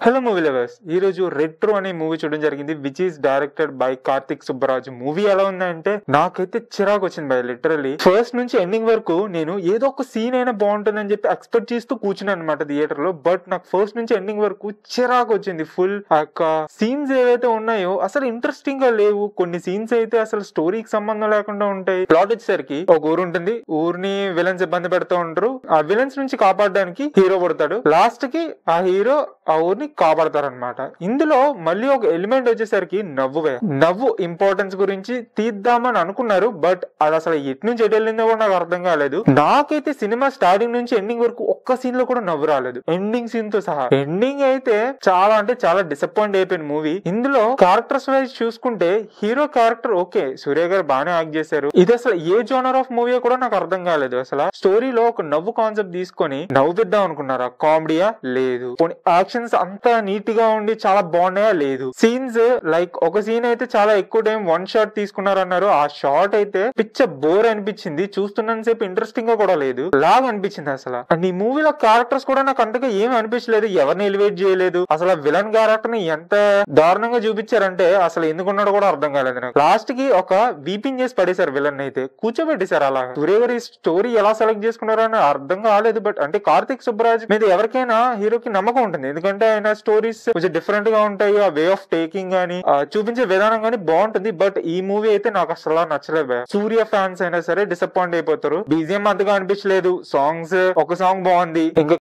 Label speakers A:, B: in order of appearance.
A: Hello movie lovers, ఈ రోజు retro అనే మూవీ చూడడం జరిగింది, which is directed by Karthik Subbaraju. Movie ఎలా ఉందంటే నాకైతే చిరాకు వచ్చింది బై. లిటరల్లీ ఫస్ట్ నుంచి ఎండింగ్ వరకు నేను ఏదో ఒక సీన్ అయినా బాగుంటుందని చెప్పి ఎక్స్పెక్ట్ చేస్తూ కూర్చున్నాను అనమాట థియేటర్ లో. బట్ నాకు ఫస్ట్ నుంచి ఎండింగ్ వరకు చిరాకు వచ్చింది. ఫుల్ సీన్స్ ఏవైతే ఉన్నాయో అసలు ఇంట్రెస్టింగ్ గా లేవు. కొన్ని సీన్స్ అయితే అసలు స్టోరీకి సంబంధం లేకుండా ఉంటాయి. ప్లాట్ వచ్చేసరికి ఒక ఊరు ఉంటుంది, ఊరిని విలన్స్ ఇబ్బంది పెడుతూ ఉంటారు. ఆ విలన్స్ నుంచి కాపాడడానికి హీరో పడతాడు. లాస్ట్ కి ఆ హీరో ఆ ఊరిని కాపాడతారనమాట. ఇందులో మళ్ళీ ఒక ఎలిమెంట్ వచ్చేసరికి నవ్వు ఇంపార్టెన్స్ గురించి తీద్దామని అనుకున్నారు. బట్ అది అసలు ఎటు నుంచి ఎటు వెళ్ళిందో కూడా నాకు అర్థం కాలేదు. నాకైతే సినిమా స్టార్టింగ్ నుంచి ఎండింగ్ వరకు ఒక్క సీన్ లో కూడా నవ్వు రాలేదు, ఎండింగ్ సీన్ తో సహా. ఎండింగ్ అయితే చాలా అంటే చాలా డిసప్పాయింట్ అయిపోయిన మూవీ. ఇందులో క్యారెక్టర్స్ వైజ్ చూసుకుంటే హీరో క్యారెక్టర్ ఓకే, సూర్య గారు బాగానే యాక్ట్ చేశారు. ఇది అసలు ఏ జోనర్ ఆఫ్ మూవీ కూడా నాకు అర్థం కాలేదు. అసలు స్టోరీలో ఒక నవ్వు కాన్సెప్ట్ తీసుకొని నవ్వుపిద్దాం అనుకున్నారా? కామెడీయా? లేదు. యాక్షన్స్ అంతా నీట్ గా ఉండి చాలా బాగున్నాయా? లేదు. సీన్స్ లైక్ ఒక సీన్ అయితే చాలా ఎక్కువ టైం వన్ షాట్ తీసుకున్నారన్నారు. ఆ షాట్ అయితే పిచ్చ బోర్ అనిపించింది. చూస్తున్నంత సేపు ఇంట్రెస్టింగ్ గా కూడా లేదు, లాగా అనిపించింది అసలు. అండ్ ఈ మూవీలో క్యారెక్టర్స్ కూడా నాకు అంతగా ఏమి అనిపించలేదు. ఎవరిని ఎలివేట్ చేయలేదు. అసలు విలన్ క్యారెక్టర్ ని ఎంత దారుణంగా చూపించారంటే అసలు ఎందుకున్నాడో కూడా అర్థం కాలేదు నాకు. లాస్ట్ కి ఒక వీపింగ్ చేసి పడేశారు విలన్ అయితే, కూర్చోబెట్టేశారు. అలా సూర్య గారి స్టోరీ ఎలా సెలెక్ట్ చేసుకున్నారో అని అర్థం కాలేదు. బట్ అంటే కార్తిక్ సుబ్బరాజ్ మీద ఎవరికైనా హీరోకి నమ్మకం ఉంటుంది, ఎందుకంటే ఆయన స్టోరీస్ కొంచెం డిఫరెంట్ గా ఉంటాయి. ఆ వే ఆఫ్ టేకింగ్ గానీ చూపించే విధానం గానీ బాగుంటుంది. బట్ ఈ మూవీ అయితే నాకు అసలు నచ్చలేదు. సూర్య ఫ్యాన్స్ అయినా సరే డిసప్పాయింట్ అయిపోతారు. బీజిఎం అంతగా అనిపించలేదు. సాంగ్స్ ఒక సాంగ్ బాగుంది, ఇంకా